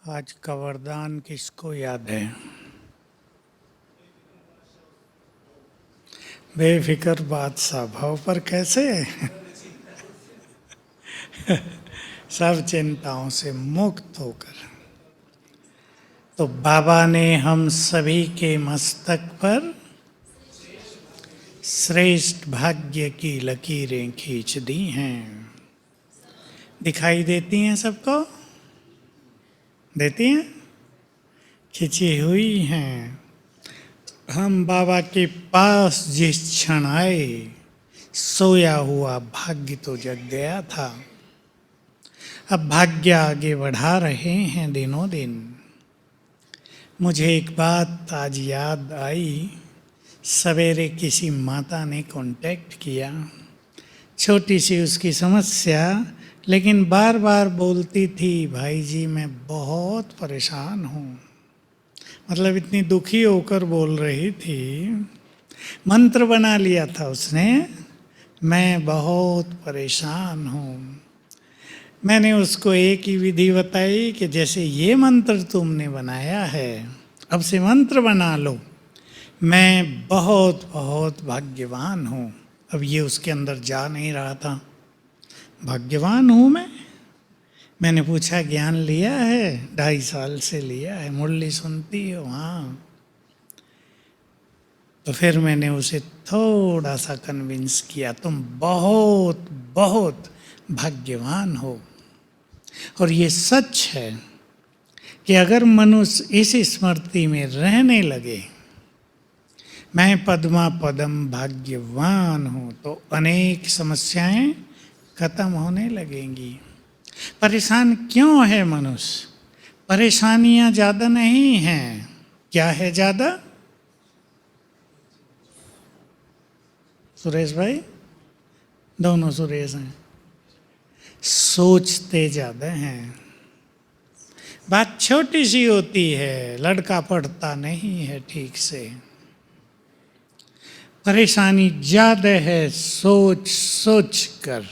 आज का वरदान किसको याद है? बेफिक्र बादशाह भव पर कैसे सब चिंताओं से मुक्त होकर। तो बाबा ने हम सभी के मस्तक पर श्रेष्ठ भाग्य की लकीरें खींच दी हैं। दिखाई देती हैं सबको? देती हैं? खिंची हुई हैं। हम बाबा के पास जिस क्षण आए, सोया हुआ भाग्य तो जग गया था। अब भाग्य आगे बढ़ा रहे हैं दिनों दिन। मुझे एक बात आज याद आई। सवेरे किसी माता ने कांटेक्ट किया, छोटी सी उसकी समस्या, लेकिन बार बार बोलती थी, भाई जी मैं बहुत परेशान हूँ। मतलब इतनी दुखी होकर बोल रही थी। मंत्र बना लिया था उसने, मैं बहुत परेशान हूँ। मैंने उसको एक ही विधि बताई कि जैसे ये मंत्र तुमने बनाया है, अब से मंत्र बना लो, मैं बहुत बहुत भाग्यवान हूँ। अब ये उसके अंदर जा नहीं रहा था। भाग्यवान हूँ मैंने पूछा ज्ञान लिया है? 2.5 साल से लिया है। मुरली सुनती हो? हाँ। तो फिर मैंने उसे थोड़ा सा कन्विंस किया, तुम बहुत बहुत भाग्यवान हो। और ये सच है कि अगर मनुष्य इस स्मृति में रहने लगे, मैं पद्मा पदम भाग्यवान हूँ, तो अनेक समस्याएं खत्म होने लगेंगी। परेशान क्यों है मनुष्य? परेशानियां ज़्यादा नहीं हैं। क्या है ज़्यादा? सुरेश भाई, दोनों सुरेश हैं। सोचते ज़्यादा हैं। बात छोटी सी होती है, लड़का पढ़ता नहीं है ठीक से। परेशानी ज़्यादा है सोच सोच कर।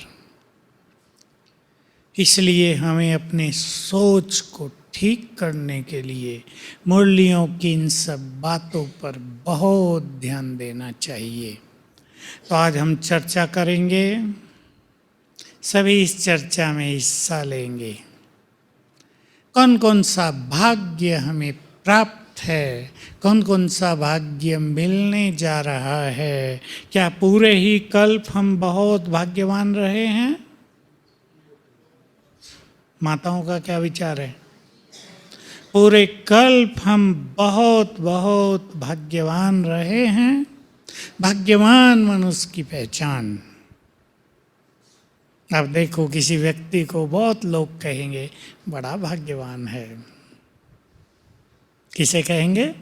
इसलिए हमें अपने सोच को ठीक करने के लिए मुरलियों की इन सब बातों पर बहुत ध्यान देना चाहिए। तो आज हम चर्चा करेंगे, सभी इस चर्चा में हिस्सा लेंगे। कौन कौन सा भाग्य हमें प्राप्त है, कौन कौन सा भाग्य मिलने जा रहा है। क्या पूरे ही कल्प हम बहुत भाग्यवान रहे हैं? माताओं का क्या विचार है? पूरे कल्प हम बहुत बहुत भाग्यवान रहे हैं? भाग्यवान मनुष्य की पहचान। अब देखो, किसी व्यक्ति को बहुत लोग कहेंगे बड़ा भाग्यवान है। किसे कहेंगे?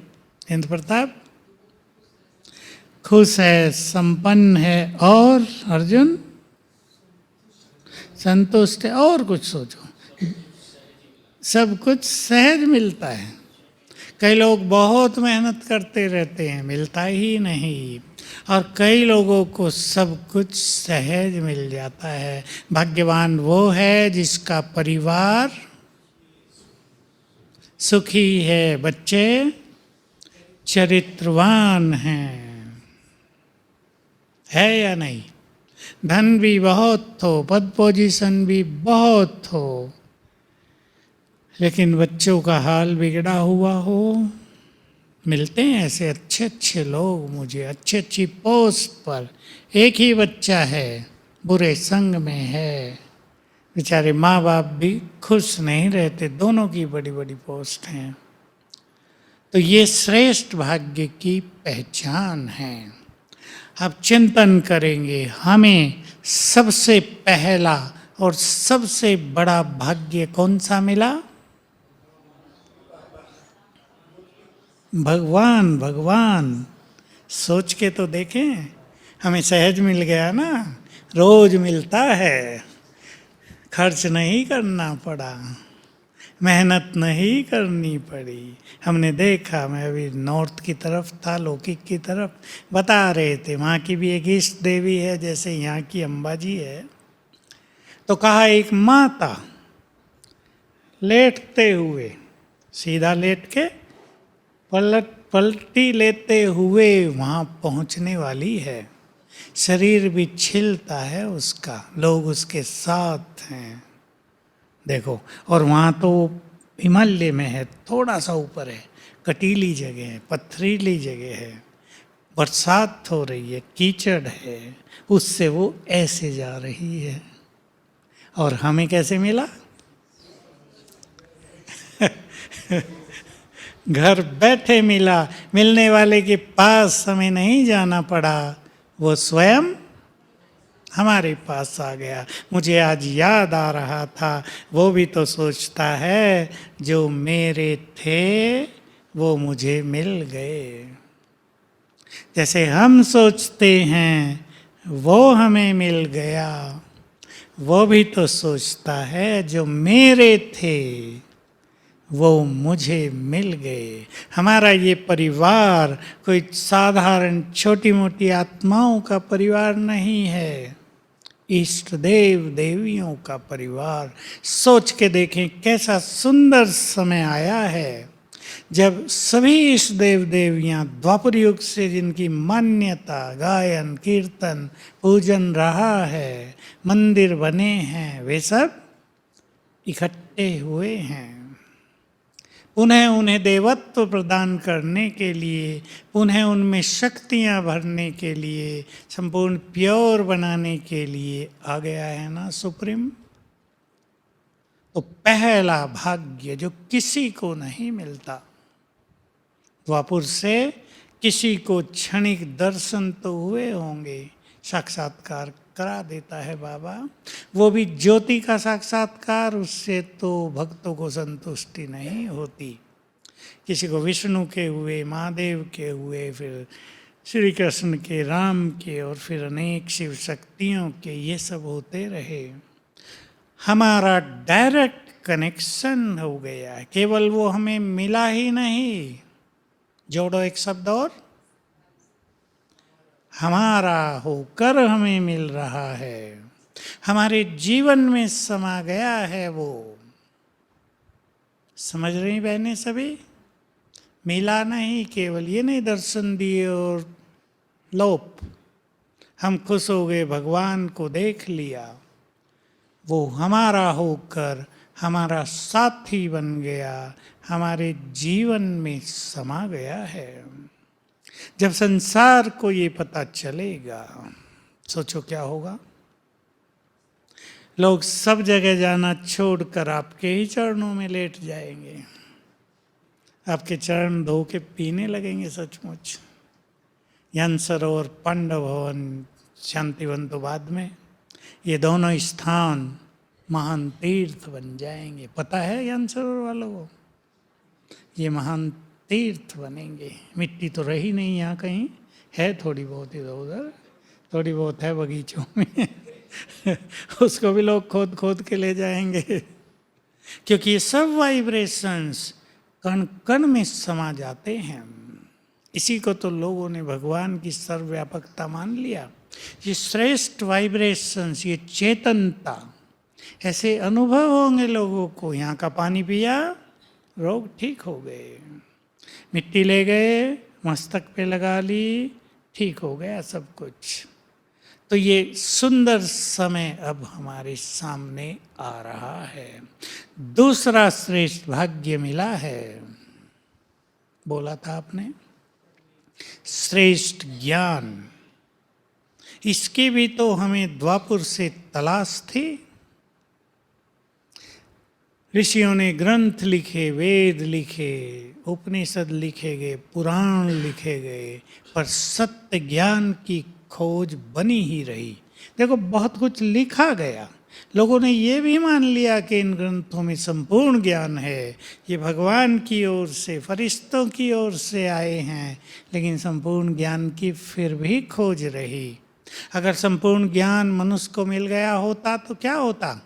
इंद्र प्रताप खुश है, संपन्न है, और अर्जुन संतुष्ट है। और कुछ सोचो, सब कुछ सहज मिलता है। कई लोग बहुत मेहनत करते रहते हैं, मिलता ही नहीं। और कई लोगों को सब कुछ सहज मिल जाता है। भाग्यवान वो है जिसका परिवार सुखी है, बच्चे चरित्रवान हैं। है या नहीं? धन भी बहुत हो, पद पोजीशन भी बहुत हो, लेकिन बच्चों का हाल बिगड़ा हुआ हो। मिलते हैं ऐसे अच्छे अच्छे लोग मुझे, अच्छी अच्छी पोस्ट पर। एक ही बच्चा है, बुरे संग में है, बेचारे माँ बाप भी खुश नहीं रहते, दोनों की बड़ी बड़ी पोस्ट हैं। तो ये श्रेष्ठ भाग्य की पहचान है। अब चिंतन करेंगे, हमें सबसे पहला और सबसे बड़ा भाग्य कौन सा मिला? भगवान। भगवान सोच के तो देखें, हमें सहज मिल गया ना, रोज मिलता है, खर्च नहीं करना पड़ा, मेहनत नहीं करनी पड़ी। हमने देखा, मैं अभी नॉर्थ की तरफ था, लौकिक की तरफ, बता रहे थे वहाँ की भी एक इष्ट देवी है जैसे यहाँ की अम्बा जी है। तो कहा एक माता लेटते हुए सीधा लेट के पलटी लेते हुए वहाँ पहुँचने वाली है। शरीर भी छिलता है उसका, लोग उसके साथ हैं। देखो, और वहाँ तो हिमालय में है, थोड़ा सा ऊपर है, कटीली जगह है, पथरीली जगह है, बरसात हो रही है, कीचड़ है, उससे वो ऐसे जा रही है। और हमें कैसे मिला? घर बैठे मिला। मिलने वाले के पास हमें नहीं जाना पड़ा, वो स्वयं हमारे पास आ गया। मुझे आज याद आ रहा था, वो भी तो सोचता है जो मेरे थे वो मुझे मिल गए। जैसे हम सोचते हैं वो हमें मिल गया, वो भी तो सोचता है जो मेरे थे वो मुझे मिल गए। हमारा ये परिवार कोई साधारण छोटी मोटी आत्माओं का परिवार नहीं है, इष्ट देव देवियों का परिवार। सोच के देखें कैसा सुंदर समय आया है जब सभी इष्ट देव देवियां द्वापर युग से जिनकी मान्यता, गायन, कीर्तन, पूजन रहा है, मंदिर बने हैं, वे सब इकट्ठे हुए हैं। उन्हें उन्हें देवत्व प्रदान करने के लिए, उन्हें उनमें शक्तियां भरने के लिए, संपूर्ण प्योर बनाने के लिए आ गया है ना सुप्रीम। तो पहला भाग्य जो किसी को नहीं मिलता, द्वापुर से किसी को क्षणिक दर्शन तो हुए होंगे, साक्षात्कार करा देता है बाबा, वो भी ज्योति का साक्षात्कार, उससे तो भक्तों को संतुष्टि नहीं होती। किसी को विष्णु के हुए, महादेव के हुए, फिर श्री कृष्ण के, राम के, और फिर अनेक शिव शक्तियों के, ये सब होते रहे। हमारा डायरेक्ट कनेक्शन हो गया है, केवल वो हमें मिला ही नहीं, जोड़ो एक शब्द और, हमारा होकर हमें मिल रहा है, हमारे जीवन में समा गया है वो। समझ रही बहनें सभी? मिला नहीं, केवल ये नहीं दर्शन दिए और लोप, हम खुश हो गए, भगवान को देख लिया। वो हमारा होकर हमारा साथी बन गया, हमारे जीवन में समा गया है। जब संसार को ये पता चलेगा, सोचो क्या होगा। लोग सब जगह जाना छोड़कर आपके ही चरणों में लेट जाएंगे, आपके चरण धो के पीने लगेंगे सचमुच। यन सरोवर, पांडव भवन, शांतिवन तो बाद में, ये दोनों स्थान महान तीर्थ बन जाएंगे। पता है यन सरोवर वालों को, ये महान तीर्थ बनेंगे। मिट्टी तो रही नहीं यहाँ कहीं, है थोड़ी बहुत इधर उधर, थोड़ी बहुत है बगीचों में उसको भी लोग खोद खोद के ले जाएंगे, क्योंकि ये सब वाइब्रेशंस कण कण में समा जाते हैं। इसी को तो लोगों ने भगवान की सर्वव्यापकता मान लिया। ये श्रेष्ठ वाइब्रेशंस, ये चेतनता, ऐसे अनुभव होंगे लोगों को। यहाँ का पानी पिया, रोग ठीक हो गए, मिट्टी ले गए, मस्तक पे लगा ली, ठीक हो गया सब कुछ। तो ये सुंदर समय अब हमारे सामने आ रहा है। दूसरा श्रेष्ठ भाग्य मिला है, बोला था आपने, श्रेष्ठ ज्ञान। इसकी भी तो हमें द्वापुर से तलाश थी। ऋषियों ने ग्रंथ लिखे, वेद लिखे, उपनिषद लिखे गए, पुराण लिखे गए, पर सत्य ज्ञान की खोज बनी ही रही। देखो, बहुत कुछ लिखा गया, लोगों ने ये भी मान लिया कि इन ग्रंथों में संपूर्ण ज्ञान है, ये भगवान की ओर से, फरिश्तों की ओर से आए हैं, लेकिन संपूर्ण ज्ञान की फिर भी खोज रही। अगर संपूर्ण ज्ञान मनुष्य को मिल गया होता तो क्या होता?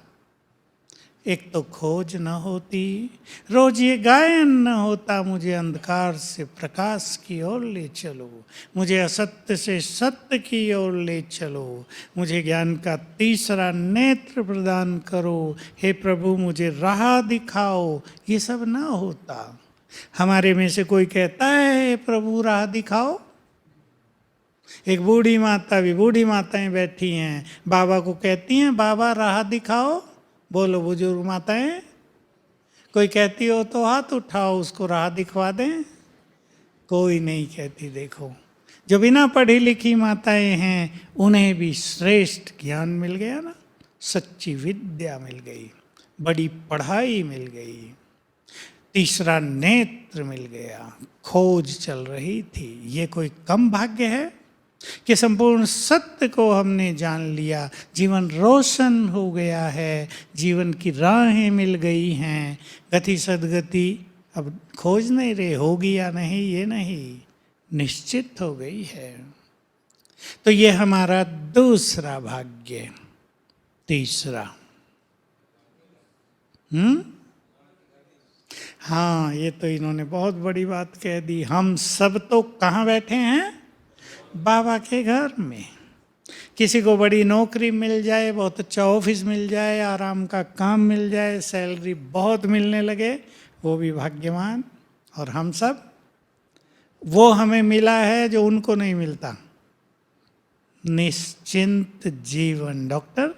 एक तो खोज न होती, रोज ये गायन न होता, मुझे अंधकार से प्रकाश की ओर ले चलो, मुझे असत्य से सत्य की ओर ले चलो, मुझे ज्ञान का तीसरा नेत्र प्रदान करो, हे प्रभु मुझे राह दिखाओ, ये सब ना होता। हमारे में से कोई कहता है हे प्रभु राह दिखाओ? एक बूढ़ी माता भी, बूढ़ी माताएं बैठी हैं, बाबा को कहती हैं बाबा राह दिखाओ? बोलो बुजुर्ग माताएं, कोई कहती हो तो हाथ उठाओ, उसको राह दिखवा दें। कोई नहीं कहती। देखो, जो बिना पढ़ी लिखी माताएं हैं उन्हें भी श्रेष्ठ ज्ञान मिल गया ना, सच्ची विद्या मिल गई, बड़ी पढ़ाई मिल गई, तीसरा नेत्र मिल गया, खोज चल रही थी। ये कोई कम भाग्य है कि संपूर्ण सत्य को हमने जान लिया, जीवन रोशन हो गया है, जीवन की राहें मिल गई हैं, गति सदगति अब खोज नहीं रहे, होगी या नहीं ये नहीं, निश्चित हो गई है। तो ये हमारा दूसरा भाग्य। तीसरा, हाँ, ये तो इन्होंने बहुत बड़ी बात कह दी। हम सब तो कहाँ बैठे हैं? बाबा के घर में। किसी को बड़ी नौकरी मिल जाए, बहुत अच्छा ऑफिस मिल जाए, आराम का काम मिल जाए, सैलरी बहुत मिलने लगे, वो भी भाग्यवान। और हम सब, वो हमें मिला है जो उनको नहीं मिलता, निश्चिंत जीवन। डॉक्टर,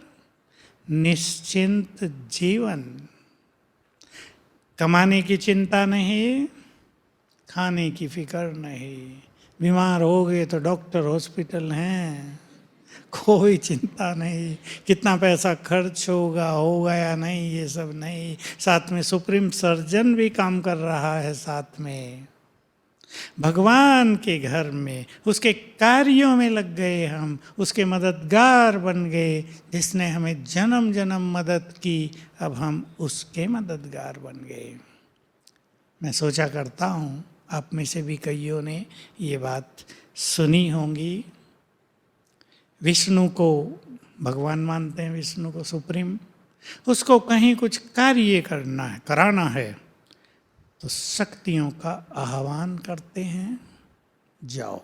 निश्चिंत जीवन, कमाने की चिंता नहीं, खाने की फिक्र नहीं, बीमार हो गए तो डॉक्टर हॉस्पिटल हैं, कोई चिंता नहीं, कितना पैसा खर्च होगा या नहीं ये सब नहीं, साथ में सुप्रीम सर्जन भी काम कर रहा है साथ में। भगवान के घर में उसके कार्यों में लग गए हम, उसके मददगार बन गए, जिसने हमें जन्म जन्म मदद की, अब हम उसके मददगार बन गए। मैं सोचा करता हूँ आप में से भी कईयों ने ये बात सुनी होंगी। विष्णु को भगवान मानते हैं, विष्णु को सुप्रीम, उसको कहीं कुछ कार्य करना है, कराना है, तो शक्तियों का आह्वान करते हैं, जाओ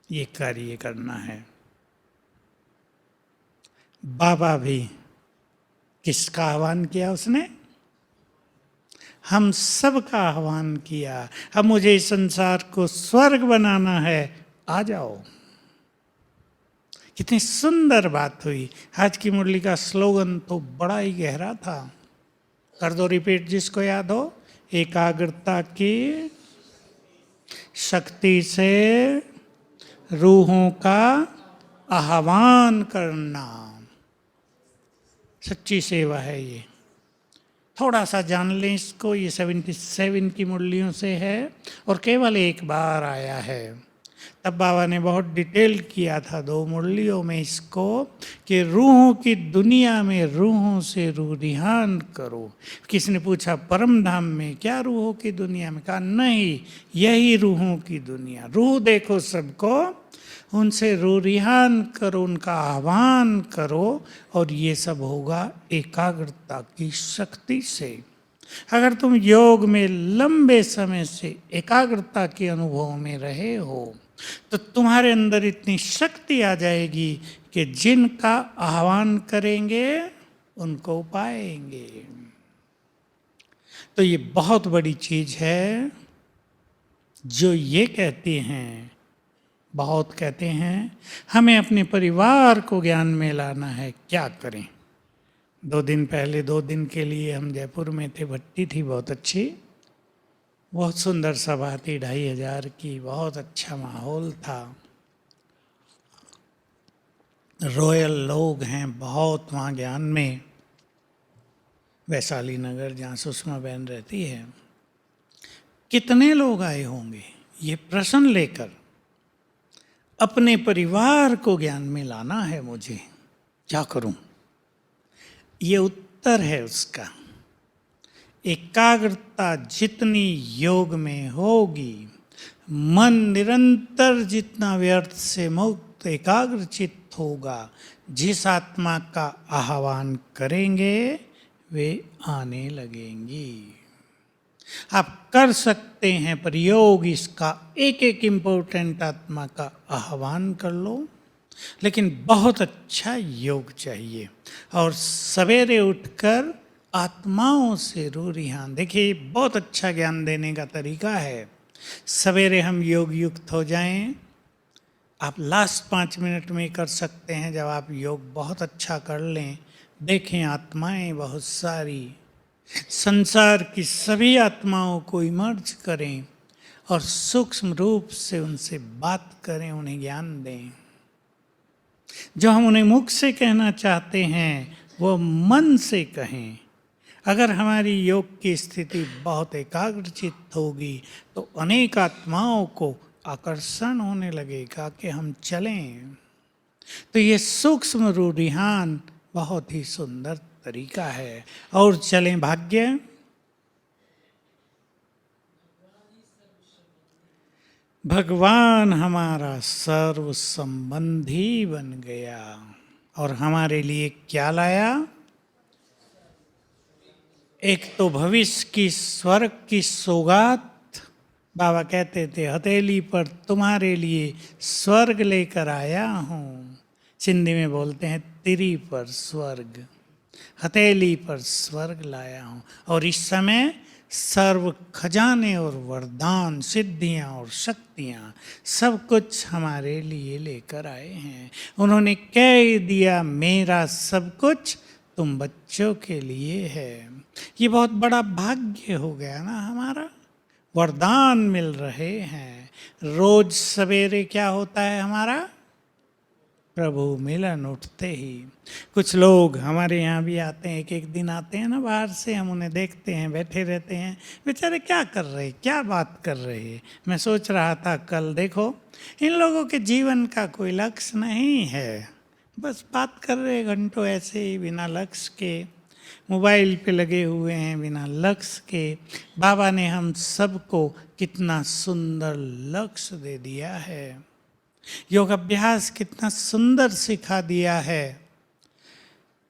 ये कार्य करना है। बाबा भी किसका आह्वान किया उसने? हम सब का आह्वान किया। अब मुझे इस संसार को स्वर्ग बनाना है, आ जाओ। कितनी सुंदर बात हुई। आज की मुरली का स्लोगन तो बड़ा ही गहरा था, कर दो रिपीट जिसको याद हो। एकाग्रता की शक्ति से रूहों का आह्वान करना, सच्ची सेवा है ये। थोड़ा सा जान लें इसको, ये 77 की मुरलियों से है और केवल एक बार आया है। तब बाबा ने बहुत डिटेल किया था 2 मुरलियों में इसको, कि रूहों की दुनिया में रूहों से रूह रिहान करो। किसी ने पूछा परम धाम में क्या रूहों की दुनिया में? कहा नहीं, यही रूहों की दुनिया। रूह देखो सबको, उनसे रूह रिहान करो, उनका आह्वान करो, और ये सब होगा एकाग्रता की शक्ति से। अगर तुम योग में लंबे समय से एकाग्रता के अनुभव में रहे हो तो तुम्हारे अंदर इतनी शक्ति आ जाएगी कि जिनका आह्वान करेंगे उनको पाएंगे। तो ये बहुत बड़ी चीज है जो ये कहते हैं, बहुत कहते हैं हमें अपने परिवार को ज्ञान में लाना है, क्या करें। 2 दिन पहले 2 दिन के लिए हम जयपुर में थे, भट्टी थी बहुत अच्छी, बहुत सुंदर सभा थी, 2500 की, बहुत अच्छा माहौल था, रॉयल लोग हैं बहुत वहाँ ज्ञान में, वैशाली नगर जहाँ सुषमा बहन रहती है। कितने लोग आए होंगे ये प्रश्न लेकर, अपने परिवार को ज्ञान में लाना है मुझे, क्या करूं? ये उत्तर है उसका। एकाग्रता जितनी योग में होगी, मन निरंतर जितना व्यर्थ से मुक्त एकाग्र चित्त होगा, जिस आत्मा का आह्वान करेंगे वे आने लगेंगी। आप कर सकते हैं प्रयोग इसका, एक एक इम्पोर्टेंट आत्मा का आह्वान कर लो, लेकिन बहुत अच्छा योग चाहिए। और सवेरे उठकर आत्माओं से रूरिहान, देखिए बहुत अच्छा ज्ञान देने का तरीका है। सवेरे हम योग युक्त हो जाएं, आप लास्ट 5 मिनट में कर सकते हैं। जब आप योग बहुत अच्छा कर लें, देखें आत्माएं बहुत सारी, संसार की सभी आत्माओं को इमर्ज करें और सूक्ष्म रूप से उनसे बात करें, उन्हें ज्ञान दें। जो हम उन्हें मुख से कहना चाहते हैं वो मन से कहें। अगर हमारी योग की स्थिति बहुत एकाग्रचित्त होगी तो अनेक आत्माओं को आकर्षण होने लगेगा कि हम चलें। तो ये सूक्ष्म रूढ़िहान बहुत ही सुंदर तरीका है। और चलें भाग्य। भगवान हमारा सर्व संबंधी बन गया और हमारे लिए क्या लाया? एक तो भविष्य की स्वर्ग की सौगात। बाबा कहते थे हथेली पर तुम्हारे लिए स्वर्ग लेकर आया हूँ। सिंधी में बोलते हैं तिरी पर स्वर्ग, हथेली पर स्वर्ग लाया हूँ। और इस समय सर्व खजाने और वरदान, सिद्धियाँ और शक्तियाँ सब कुछ हमारे लिए लेकर आए हैं। उन्होंने कह दिया मेरा सब कुछ तुम बच्चों के लिए है। ये बहुत बड़ा भाग्य हो गया ना हमारा, वरदान मिल रहे हैं। रोज सवेरे क्या होता है हमारा? प्रभु मिलन उठते ही। कुछ लोग हमारे यहाँ भी आते हैं, एक एक दिन आते हैं ना बाहर से, हम उन्हें देखते हैं बैठे रहते हैं, बेचारे क्या कर रहे, क्या बात कर रहे हैं। मैं सोच रहा था कल, देखो इन लोगों के जीवन का कोई लक्ष्य नहीं है, बस बात कर रहे घंटों ऐसे ही बिना लक्ष्य के, मोबाइल पे लगे हुए हैं बिना लक्ष्य के। बाबा ने हम सबको कितना सुंदर लक्ष्य दे दिया है, योग अभ्यास कितना सुंदर सिखा दिया है।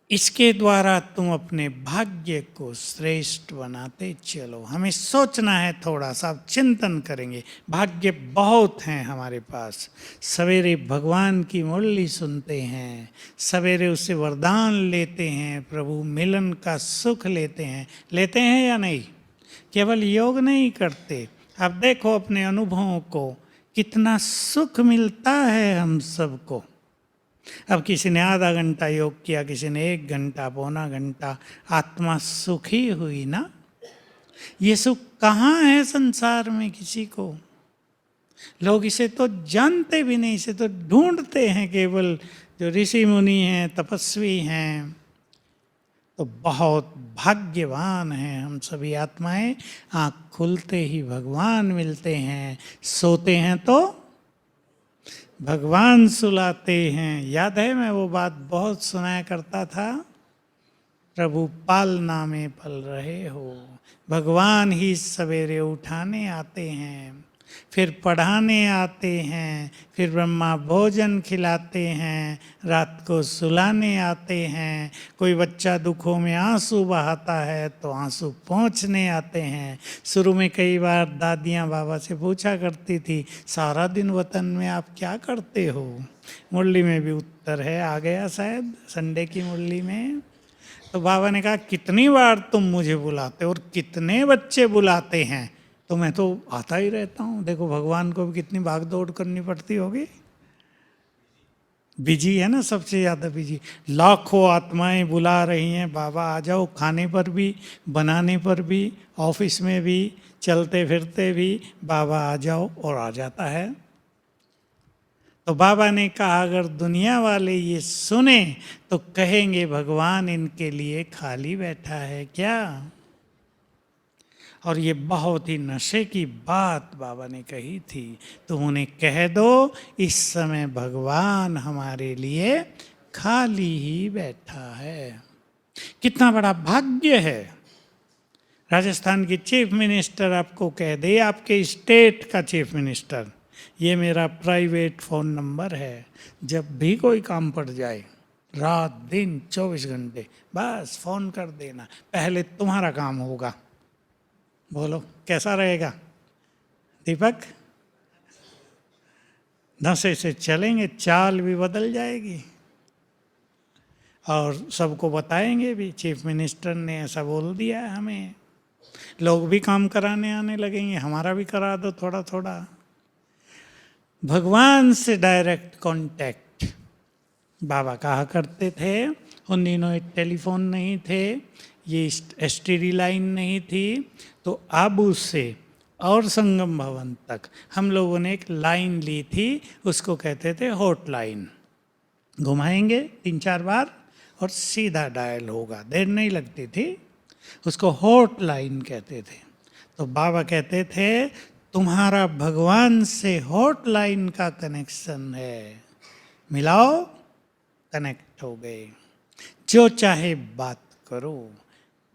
इसके द्वारा तुम अपने भाग्य को श्रेष्ठ बनाते चलो। हमें सोचना है, थोड़ा सा चिंतन करेंगे। भाग्य बहुत हैं हमारे पास। सवेरे भगवान की मुरली सुनते हैं, सवेरे उससे वरदान लेते हैं, प्रभु मिलन का सुख लेते हैं या नहीं? केवल योग नहीं करते, आप देखो अपने अनुभवों को, कितना सुख मिलता है हम सबको। अब किसी ने आधा घंटा योग किया, किसी ने 1 घंटा, पौना घंटा, आत्मा सुखी हुई ना। ये सुख कहाँ है संसार में किसी को? लोग इसे तो जानते भी नहीं, इसे तो ढूंढते हैं केवल जो ऋषि मुनि हैं, तपस्वी हैं। तो बहुत भाग्यवान हैं हम सभी आत्माएं। आँख खुलते ही भगवान मिलते हैं, सोते हैं तो भगवान सुलाते हैं। याद है, मैं वो बात बहुत सुनाया करता था, प्रभु पालना में पल रहे हो। भगवान ही सवेरे उठाने आते हैं, फिर पढ़ाने आते हैं, फिर ब्रह्मा भोजन खिलाते हैं, रात को सुलाने आते हैं। कोई बच्चा दुखों में आंसू बहाता है तो आंसू पोंछने आते हैं। शुरू में कई बार दादियाँ बाबा से पूछा करती थी, सारा दिन वतन में आप क्या करते हो? मुरली में भी उत्तर है, आ गया शायद संडे की मुरली में। तो बाबा ने कहा, कितनी बार तुम मुझे बुलाते हो और कितने बच्चे बुलाते हैं, तो मैं तो आता ही रहता हूँ। देखो भगवान को भी कितनी भाग दौड़ करनी पड़ती होगी। बिजी है ना, सबसे ज़्यादा बिजी। लाखों आत्माएं बुला रही हैं, बाबा आ जाओ, खाने पर भी, बनाने पर भी, ऑफिस में भी, चलते फिरते भी, बाबा आ जाओ, और आ जाता है। तो बाबा ने कहा अगर दुनिया वाले ये सुने तो कहेंगे भगवान इनके लिए खाली बैठा है क्या? और ये बहुत ही नशे की बात बाबा ने कही थी। तो उन्हें कह दो इस समय भगवान हमारे लिए खाली ही बैठा है। कितना बड़ा भाग्य है। राजस्थान की चीफ मिनिस्टर आपको कह दे, आपके स्टेट का चीफ मिनिस्टर, ये मेरा प्राइवेट फ़ोन नंबर है, जब भी कोई काम पड़ जाए रात दिन 24 घंटे, बस फोन कर देना, पहले तुम्हारा काम होगा। बोलो कैसा रहेगा दीपक? नशे से चलेंगे, चाल भी बदल जाएगी और सबको बताएंगे भी, चीफ मिनिस्टर ने ऐसा बोल दिया है हमें। लोग भी काम कराने आने लगेंगे, हमारा भी करा दो थोड़ा थोड़ा। भगवान से डायरेक्ट कांटेक्ट। बाबा कहा करते थे, उन दिनों टेलीफोन नहीं थे, ये एसटीडी लाइन नहीं थी, तो आबू से और संगम भवन तक हम लोगों ने एक लाइन ली थी, उसको कहते थे हॉट लाइन। घुमाएंगे 3-4 बार और सीधा डायल होगा, देर नहीं लगती थी, उसको हॉट लाइन कहते थे। तो बाबा कहते थे तुम्हारा भगवान से हॉट लाइन का कनेक्शन है, मिलाओ, कनेक्ट हो गए, जो चाहे बात करो,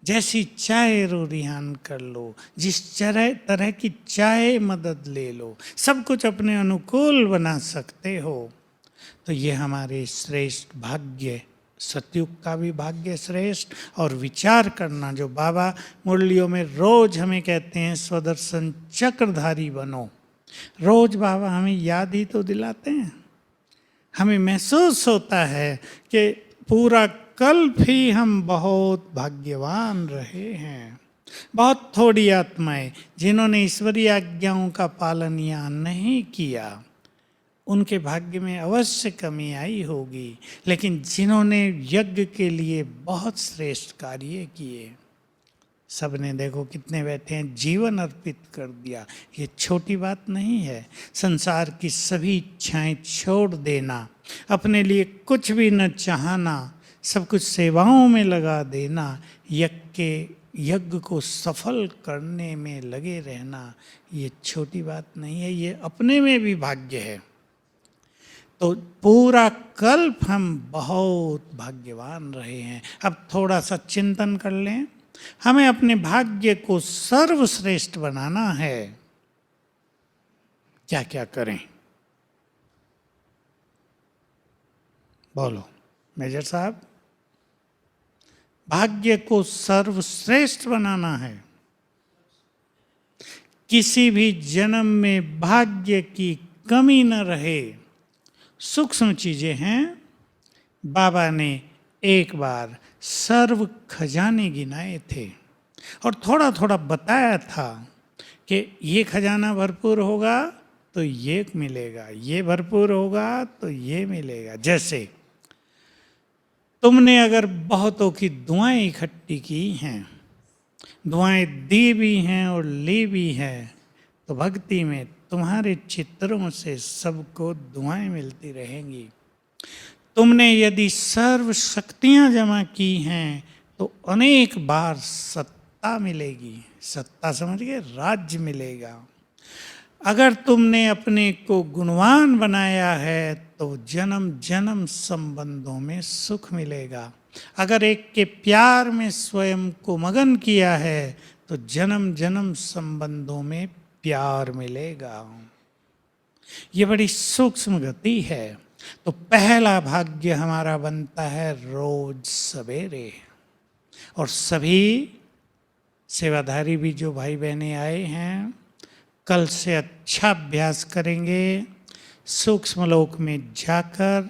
जैसी चाहे रूरिहान कर लो, जिस तरह की चाहे मदद ले लो, सब कुछ अपने अनुकूल बना सकते हो। तो ये हमारे श्रेष्ठ भाग्य, सतयुग का भी भाग्य श्रेष्ठ। और विचार करना, जो बाबा मुरलियों में रोज हमें कहते हैं स्वदर्शन चक्रधारी बनो, रोज बाबा हमें याद ही तो दिलाते हैं। हमें महसूस होता है कि पूरा कल्प ही हम बहुत भाग्यवान रहे हैं। बहुत थोड़ी आत्माएं जिन्होंने ईश्वरीय आज्ञाओं का पालन यहाँ नहीं किया, उनके भाग्य में अवश्य कमी आई होगी। लेकिन जिन्होंने यज्ञ के लिए बहुत श्रेष्ठ कार्य किए, सबने देखो कितने बैठे हैं, जीवन अर्पित कर दिया। ये छोटी बात नहीं है। संसार की सभी इच्छाएं छोड़ देना, अपने लिए कुछ भी न चाहना, सब कुछ सेवाओं में लगा देना, यज्ञ को सफल करने में लगे रहना, ये छोटी बात नहीं है, ये अपने में भी भाग्य है। तो पूरा कल्प हम बहुत भाग्यवान रहे हैं। अब थोड़ा सा चिंतन कर लें, हमें अपने भाग्य को सर्वश्रेष्ठ बनाना है, क्या क्या करें? बोलो मेजर साहब। भाग्य को सर्वश्रेष्ठ बनाना है। किसी भी जन्म में भाग्य की कमी न रहे। सूक्ष्म चीजें हैं। बाबा ने एक बार सर्व खजाने गिनाए थे और थोड़ा थोड़ा बताया था कि ये खजाना भरपूर होगा तो ये मिलेगा, ये भरपूर होगा तो ये मिलेगा। जैसे तुमने अगर बहुतों की दुआएं इकट्ठी की हैं, दुआएं दी भी हैं और ली भी हैं, तो भक्ति में तुम्हारे चित्रों से सबको दुआएं मिलती रहेंगी। तुमने यदि सर्व शक्तियां जमा की हैं तो अनेक बार सत्ता मिलेगी। सत्ता समझ गए, राज्य मिलेगा। अगर तुमने अपने को गुणवान बनाया है तो जन्म जन्म संबंधों में सुख मिलेगा। अगर एक के प्यार में स्वयं को मगन किया है तो जन्म जन्म संबंधों में प्यार मिलेगा। ये बड़ी सूक्ष्म गति है। तो पहला भाग्य हमारा बनता है रोज सवेरे, और सभी सेवाधारी भी जो भाई बहनें आए हैं, कल से अच्छा अभ्यास करेंगे। सूक्ष्म लोक में जाकर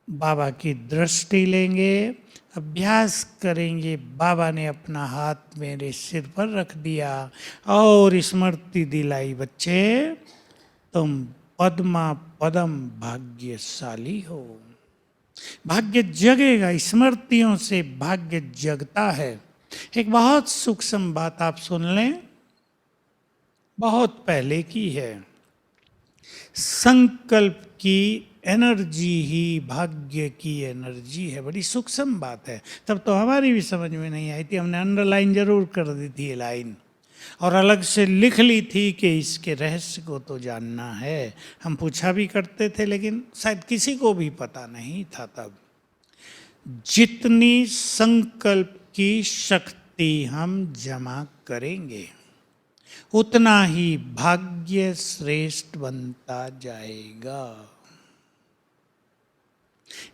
बाबा की दृष्टि लेंगे, अभ्यास करेंगे। बाबा ने अपना हाथ मेरे सिर पर रख दिया और स्मृति दिलाई, बच्चे तुम पद्मा पदम भाग्यशाली हो। भाग्य जगेगा, स्मृतियों से भाग्य जगता है। एक बहुत सूक्ष्म बात आप सुन लें, बहुत पहले की है। संकल्प की एनर्जी ही भाग्य की एनर्जी है। बड़ी सूक्ष्म बात है। तब तो हमारी भी समझ में नहीं आई थी, हमने अंडरलाइन जरूर कर दी थी ये लाइन और अलग से लिख ली थी कि इसके रहस्य को तो जानना है। हम पूछा भी करते थे, लेकिन शायद किसी को भी पता नहीं था तब। जितनी संकल्प की शक्ति हम जमा करेंगे, उतना ही भाग्य श्रेष्ठ बनता जाएगा।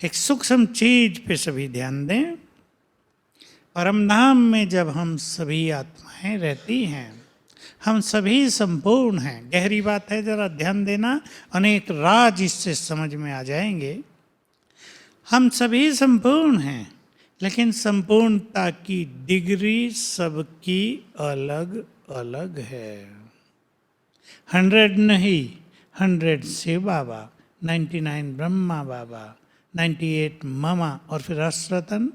एक सूक्ष्म चीज पे सभी ध्यान दें। परम धाम में जब हम सभी आत्माएं रहती हैं, हम सभी संपूर्ण हैं। गहरी बात है, जरा ध्यान देना, अनेक राज इससे समझ में आ जाएंगे। हम सभी संपूर्ण हैं, लेकिन संपूर्णता की डिग्री सबकी अलग अलग है। 100 नहीं, 100 शिव बाबा, 99 ब्रह्मा बाबा, 98 मामा, और फिर रस रतन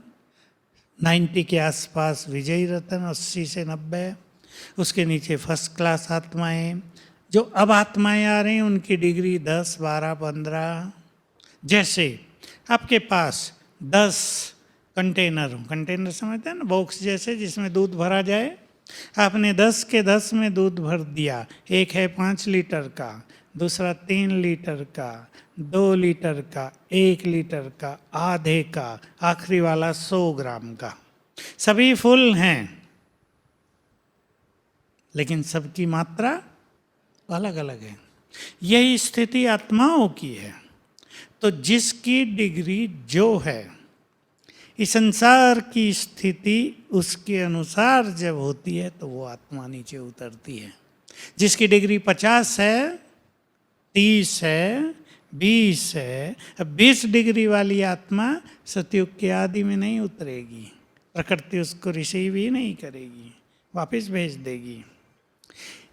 90 के आसपास विजयी रतन, 80 से 90, उसके नीचे फर्स्ट क्लास आत्माएं। जो अब आत्माएं आ रही हैं उनकी डिग्री 10, 12, 15। जैसे आपके पास 10 कंटेनर हो, कंटेनर समझते हैं ना, बॉक्स जैसे, जिसमें दूध भरा जाए। आपने 10 के 10 में दूध भर दिया। एक है 5 लीटर का, दूसरा 3 लीटर का, 2 लीटर का, 1 लीटर का, आधे का, आखिरी वाला 100 ग्राम का। सभी फुल हैं, लेकिन सबकी मात्रा अलग अलग है। यही स्थिति आत्माओं की है। तो जिसकी डिग्री जो है, इस संसार की स्थिति उसके अनुसार जब होती है तो वो आत्मा नीचे उतरती है। जिसकी डिग्री 50 है, 30 है, 20 है, अब 20 डिग्री वाली आत्मा सतयुग के आदि में नहीं उतरेगी। प्रकृति उसको रिसीव ही नहीं करेगी, वापस भेज देगी।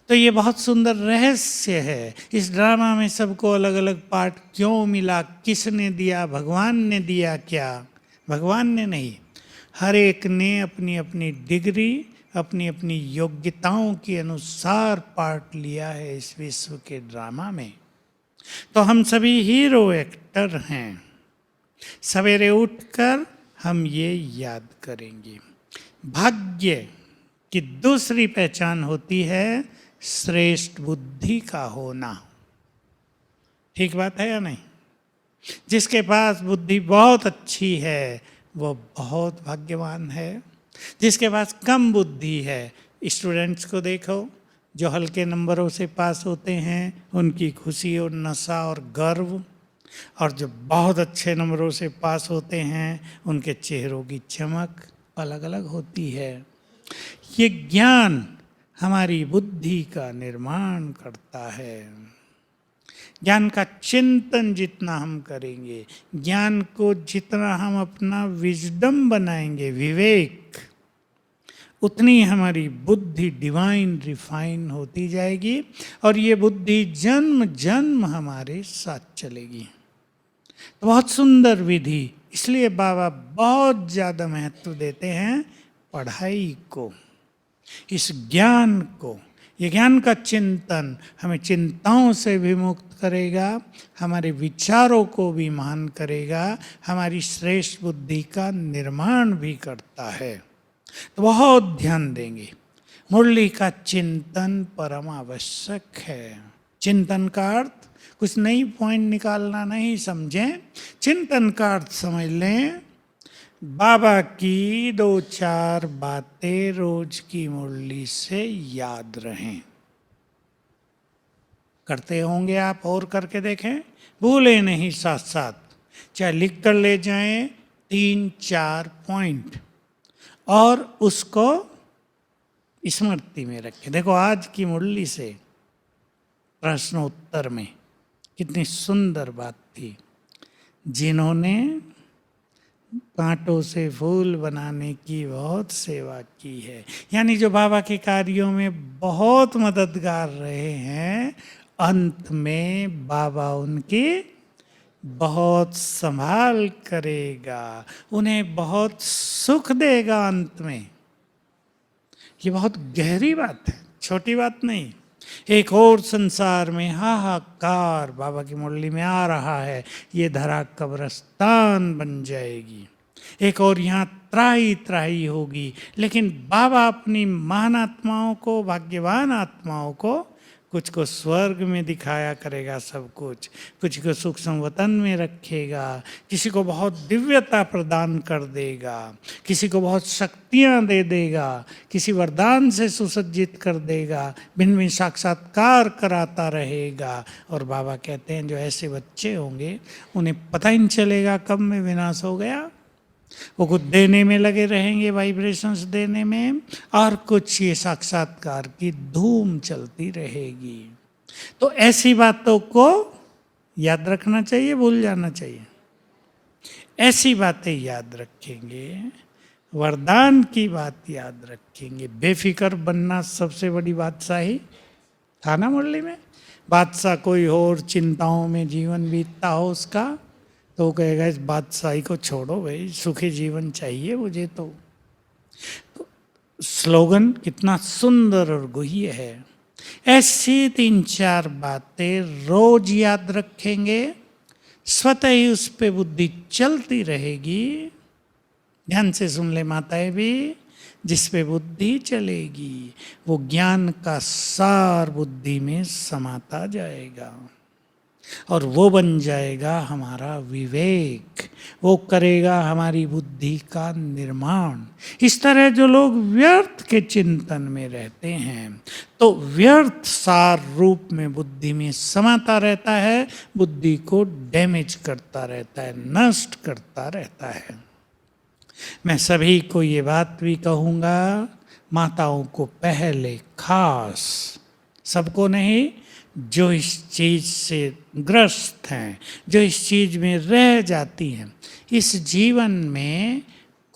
तो ये बहुत सुंदर रहस्य है। इस ड्रामा में सबको अलग अलग पार्ट क्यों मिला, किसने दिया, भगवान ने दिया क्या? भगवान ने नहीं, हर एक ने अपनी अपनी डिग्री, अपनी अपनी योग्यताओं के अनुसार पार्ट लिया है इस विश्व के ड्रामा में। तो हम सभी हीरो एक्टर हैं। सवेरे उठकर हम ये याद करेंगे। भाग्य की दूसरी पहचान होती है श्रेष्ठ बुद्धि का होना। ठीक बात है या नहीं? जिसके पास बुद्धि बहुत अच्छी है वो बहुत भाग्यवान है। जिसके पास कम बुद्धि है, स्टूडेंट्स को देखो, जो हल्के नंबरों से पास होते हैं उनकी खुशी और नशा और गर्व, और जो बहुत अच्छे नंबरों से पास होते हैं उनके चेहरों की चमक अलग अलग होती है। ये ज्ञान हमारी बुद्धि का निर्माण करता है। ज्ञान का चिंतन जितना हम करेंगे, ज्ञान को जितना हम अपना विजडम बनाएंगे, विवेक, उतनी हमारी बुद्धि डिवाइन रिफाइन होती जाएगी, और ये बुद्धि जन्म जन्म हमारे साथ चलेगी। तो बहुत सुंदर विधि, इसलिए बाबा बहुत ज़्यादा महत्व देते हैं पढ़ाई को, इस ज्ञान को। ये ज्ञान का चिंतन हमें चिंताओं से भी मुक्त करेगा, हमारे विचारों को भी महान करेगा, हमारी श्रेष्ठ बुद्धि का निर्माण भी करता है। तो बहुत ध्यान देंगे। मुरली का चिंतन परम आवश्यक है। चिंतन का अर्थ कुछ नई पॉइंट निकालना नहीं, समझें। चिंतन का अर्थ समझ लें, बाबा की 2-4 बातें रोज की मुरली से याद रहें। करते होंगे आप, और करके देखें, भूले नहीं साथ साथ, चाहे लिख कर ले जाएं 3-4 पॉइंट, और उसको स्मृति में रखें। देखो आज की मुरली से प्रश्नोत्तर में कितनी सुंदर बात थी। जिन्होंने कांटों से फूल बनाने की बहुत सेवा की है, यानी जो बाबा के कार्यों में बहुत मददगार रहे हैं, अंत में बाबा उनकी बहुत संभाल करेगा, उन्हें बहुत सुख देगा अंत में। ये बहुत गहरी बात है, छोटी बात नहीं। एक और संसार में हाहाकार बाबा की मुरली में आ रहा है, ये धरा कब्रस्तान बन जाएगी। एक और यहाँ त्राही त्राही होगी, लेकिन बाबा अपनी महान आत्माओं को, भाग्यवान आत्माओं को कुछ को स्वर्ग में दिखाया करेगा सब कुछ, कुछ को सूक्ष्म वतन में रखेगा, किसी को बहुत दिव्यता प्रदान कर देगा, किसी को बहुत शक्तियाँ दे देगा, किसी वरदान से सुसज्जित कर देगा, भिन्न भिन्न साक्षात्कार कराता रहेगा। और बाबा कहते हैं जो ऐसे बच्चे होंगे उन्हें पता ही नहीं चलेगा कब में विनाश हो गया। वो कुछ देने में लगे रहेंगे, वाइब्रेशंस देने में, और कुछ ये साक्षात्कार की धूम चलती रहेगी। तो ऐसी बातों को याद रखना चाहिए, भूल जाना चाहिए? ऐसी बातें याद रखेंगे, वरदान की बात याद रखेंगे। बेफिक्र बनना सबसे बड़ी बादशाही था ना मुरली में। बादशाह कोई और चिंताओं में जीवन बीतता हो उसका, तो वो कहेगा इस बादशाही को छोड़ो भाई, सुखी जीवन चाहिए मुझे। तो स्लोगन कितना सुंदर और गुह्य है। ऐसी 3-4 बातें रोज याद रखेंगे, स्वतः ही उस पे बुद्धि चलती रहेगी। ध्यान से सुन ले माताएं भी, जिस पे बुद्धि चलेगी वो ज्ञान का सार बुद्धि में समाता जाएगा और वो बन जाएगा हमारा विवेक, वो करेगा हमारी बुद्धि का निर्माण। इस तरह जो लोग व्यर्थ के चिंतन में रहते हैं तो व्यर्थ सार रूप में बुद्धि में समाता रहता है, बुद्धि को डैमेज करता रहता है, नष्ट करता रहता है। मैं सभी को ये बात भी कहूँगा, माताओं को पहले खास, सबको नहीं, जो इस चीज़ से ग्रस्त हैं, जो इस चीज़ में रह जाती हैं, इस जीवन में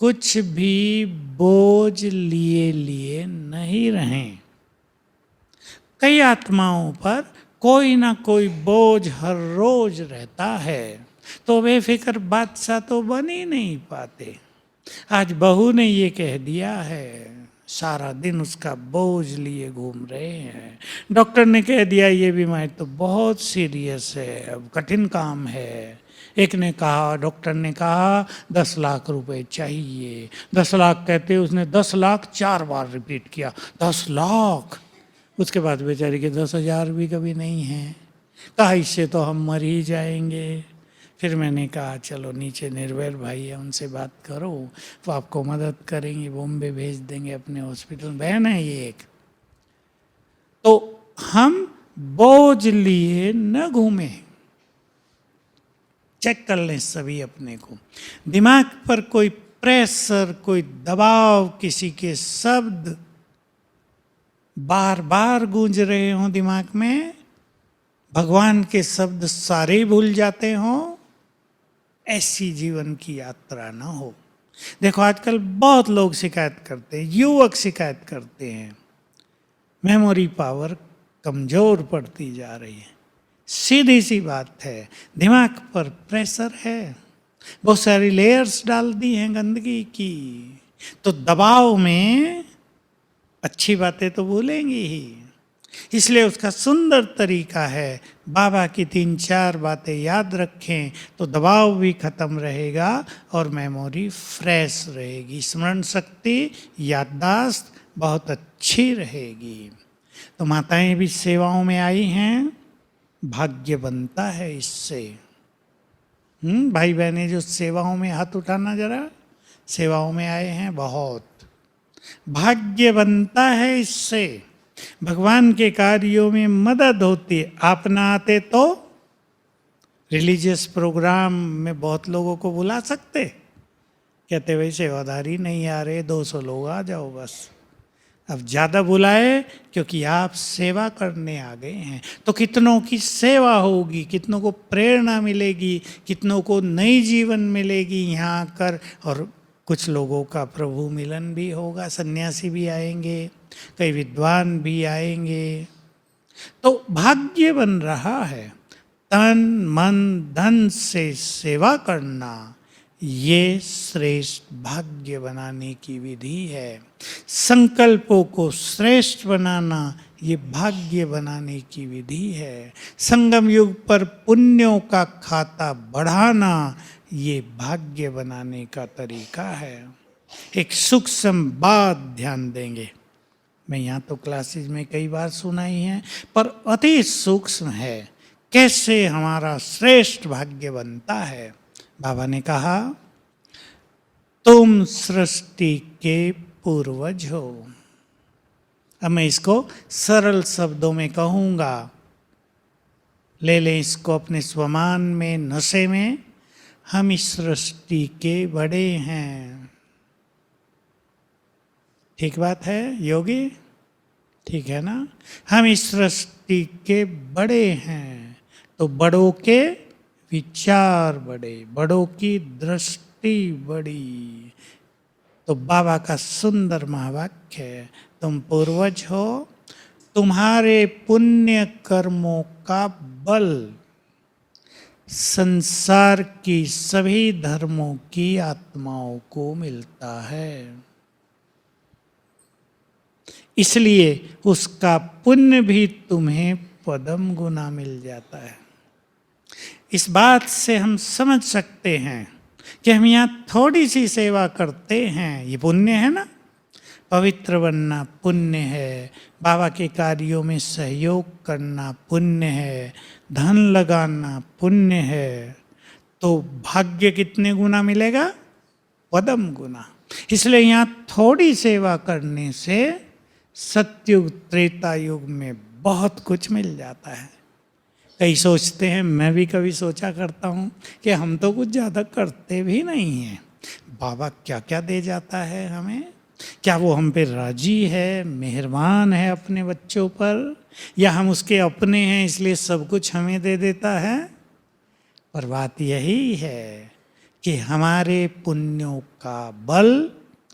कुछ भी बोझ लिए लिए नहीं रहें। कई आत्माओं पर कोई ना कोई बोझ हर रोज रहता है, तो बेफिक्र बादशाह तो बन ही नहीं पाते। आज बहू ने ये कह दिया है, सारा दिन उसका बोझ लिए घूम रहे हैं। डॉक्टर ने कह दिया ये बीमारी तो बहुत सीरियस है, अब कठिन काम है। एक ने कहा, डॉक्टर ने कहा 10 लाख रुपए चाहिए। 10 लाख कहते उसने 10 लाख 4 बार रिपीट किया, 10 लाख। उसके बाद बेचारी के 10,000 भी कभी नहीं है। कहा इससे तो हम मर ही जाएंगे। फिर मैंने कहा चलो नीचे निर्वैर भाई है, उनसे बात करो, वो आपको मदद करेंगे, बॉम्बे भेज देंगे अपने हॉस्पिटल। बहन है ये एक। तो हम बोझ लिए न घूमे, चेक कर लें सभी अपने को। दिमाग पर कोई प्रेशर, कोई दबाव, किसी के शब्द बार बार गूंज रहे हों दिमाग में, भगवान के शब्द सारे भूल जाते हों, ऐसी जीवन की यात्रा ना हो। देखो आजकल बहुत लोग शिकायत करते हैं, युवक शिकायत करते हैं, मेमोरी पावर कमजोर पड़ती जा रही है। सीधी सी बात है, दिमाग पर प्रेशर है, बहुत सारी लेयर्स डाल दी हैं गंदगी की, तो दबाव में अच्छी बातें तो भूलेंगी ही। इसलिए उसका सुंदर तरीका है, बाबा की 3-4 बातें याद रखें तो दबाव भी खत्म रहेगा और मेमोरी फ्रेश रहेगी, स्मरण शक्ति, याददाश्त बहुत अच्छी रहेगी। तो माताएं भी सेवाओं में आई हैं, भाग्य बनता है इससे। भाई बहनें जो सेवाओं में, हाथ उठाना जरा, सेवाओं में आए हैं, बहुत भाग्य बनता है इससे। भगवान के कार्यों में मदद होती है। आप ना आते तो रिलीजियस प्रोग्राम में बहुत लोगों को बुला सकते, कहते भाई सेवादारी नहीं आ रहे, 200 लोग आ जाओ बस। अब ज़्यादा बुलाए क्योंकि आप सेवा करने आ गए हैं, तो कितनों की सेवा होगी, कितनों को प्रेरणा मिलेगी, कितनों को नई जीवन मिलेगी यहाँ आकर, और कुछ लोगों का प्रभु मिलन भी होगा, सन्यासी भी आएंगे, कई विद्वान भी आएंगे। तो भाग्य बन रहा है। तन मन धन से सेवा करना ये श्रेष्ठ भाग्य बनाने की विधि है। संकल्पों को श्रेष्ठ बनाना ये भाग्य बनाने की विधि है। संगम युग पर पुण्यों का खाता बढ़ाना ये भाग्य बनाने का तरीका है। एक सूक्ष्म बात ध्यान देंगे, मैं यहाँ तो क्लासेज में कई बार सुना ही है, पर अति सूक्ष्म है कैसे हमारा श्रेष्ठ भाग्य बनता है। बाबा ने कहा तुम सृष्टि के पूर्वज हो। अब मैं इसको सरल शब्दों में कहूँगा, ले लें इसको अपने स्वमान में, नशे में। हम इस सृष्टि के बड़े हैं। ठीक बात है योगी? ठीक है ना? हम इस सृष्टि के बड़े हैं, तो बड़ों के विचार बड़े, बड़ों की दृष्टि बड़ी। तो बाबा का सुंदर महावाक्य है, तुम पूर्वज हो, तुम्हारे पुण्य कर्मों का बल संसार की सभी धर्मों की आत्माओं को मिलता है। इसलिए उसका पुण्य भी तुम्हें पदम गुना मिल जाता है। इस बात से हम समझ सकते हैं कि हम यहाँ थोड़ी सी सेवा करते हैं, ये पुण्य है ना। पवित्र बनना पुण्य है, बाबा के कार्यों में सहयोग करना पुण्य है, धन लगाना पुण्य है। तो भाग्य कितने गुना मिलेगा? पदम गुना। इसलिए यहाँ थोड़ी सेवा करने से सतयुग त्रेता युग में बहुत कुछ मिल जाता है। कई सोचते हैं, मैं भी कभी सोचा करता हूँ कि हम तो कुछ ज़्यादा करते भी नहीं हैं, बाबा क्या क्या दे जाता है हमें। क्या वो हम पे राजी है, मेहरबान है अपने बच्चों पर, या हम उसके अपने हैं इसलिए सब कुछ हमें दे देता है। पर बात यही है कि हमारे पुण्यों का बल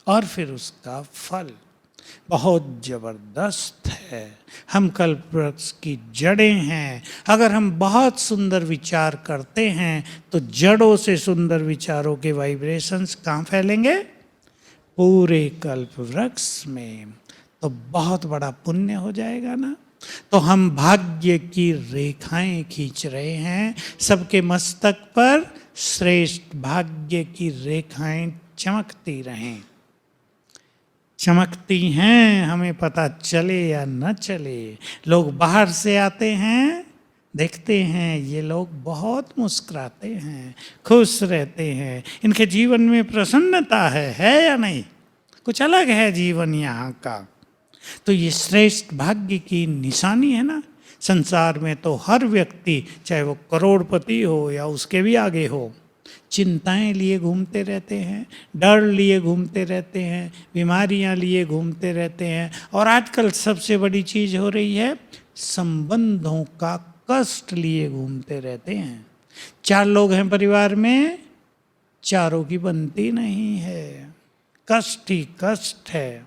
और फिर उसका फल बहुत जबरदस्त है। हम कल्प वृक्ष की जड़ें हैं। अगर हम बहुत सुंदर विचार करते हैं तो जड़ों से सुंदर विचारों के वाइब्रेशंस कहाँ फैलेंगे? पूरे कल्प वृक्ष में। तो बहुत बड़ा पुण्य हो जाएगा ना। तो हम भाग्य की रेखाएं खींच रहे हैं, सबके मस्तक पर श्रेष्ठ भाग्य की रेखाएं चमकती रहें। चमकती हैं, हमें पता चले या न चले। लोग बाहर से आते हैं, देखते हैं ये लोग बहुत मुस्कुराते हैं, खुश रहते हैं, इनके जीवन में प्रसन्नता है या नहीं? कुछ अलग है जीवन यहाँ का। तो ये श्रेष्ठ भाग्य की निशानी है ना। संसार में तो हर व्यक्ति, चाहे वो करोड़पति हो या उसके भी आगे हो, चिंताएं लिए घूमते रहते हैं, डर लिए घूमते रहते हैं, बीमारियां लिए घूमते रहते हैं। और आजकल सबसे बड़ी चीज़ हो रही है, संबंधों का कष्ट लिए घूमते रहते हैं। 4 लोग हैं परिवार में, चारों की बनती नहीं है, कष्ट ही कष्ट है।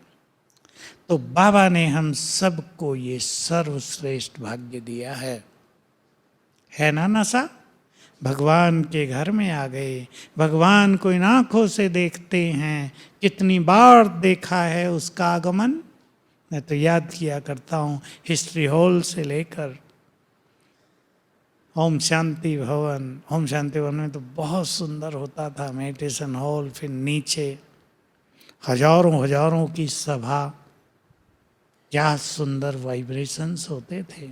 तो बाबा ने हम सबको ये सर्वश्रेष्ठ भाग्य दिया है ना नशा? भगवान के घर में आ गए, भगवान को इन आँखों से देखते हैं। कितनी बार देखा है उसका आगमन। मैं तो याद किया करता हूँ, हिस्ट्री हॉल से लेकर ओम शांति भवन। ओम शांति भवन में तो बहुत सुंदर होता था मेडिटेशन हॉल, फिर नीचे हजारों की सभा, क्या सुंदर वाइब्रेशंस होते थे।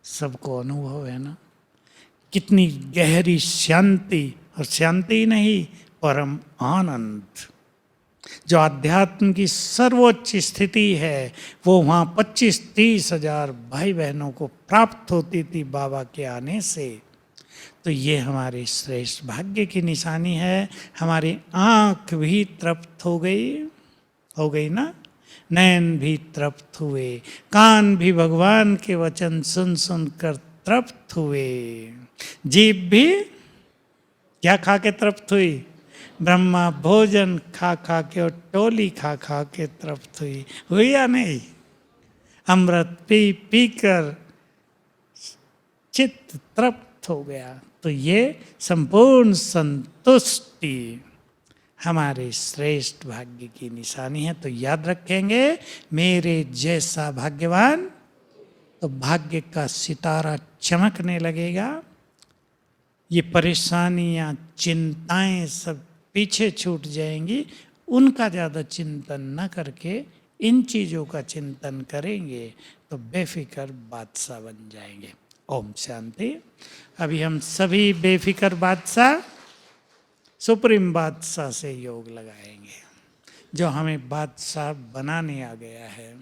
सबको अनुभव है ना कितनी गहरी शांति, और शांति नहीं, परम आनंद। जो अध्यात्म की सर्वोच्च स्थिति है वो वहाँ 25-30 हजार भाई बहनों को प्राप्त होती थी बाबा के आने से। तो ये हमारे श्रेष्ठ भाग्य की निशानी है। हमारी आँख भी तृप्त हो गई ना, नयन भी तृप्त हुए, कान भी भगवान के वचन सुन सुन कर तृप्त हुए, जीभ भी क्या खा के तृप्त हुई? ब्रह्मा भोजन खा खा के और टोली खा खा के तृप्त हुई या नहीं? अमृत पी पी कर चित्त तृप्त हो गया। तो ये संपूर्ण संतुष्टि हमारे श्रेष्ठ भाग्य की निशानी है। तो याद रखेंगे, मेरे जैसा भाग्यवान, तो भाग्य का सितारा चमकने लगेगा। ये परेशानियाँ, चिंताएं सब पीछे छूट जाएंगी। उनका ज़्यादा चिंतन न करके इन चीज़ों का चिंतन करेंगे तो बेफिक्र बादशाह बन जाएंगे। ओम शांति। अभी हम सभी बेफिक्र बादशाह सुप्रीम बादशाह से योग लगाएंगे जो हमें बादशाह बनाने आ गया है।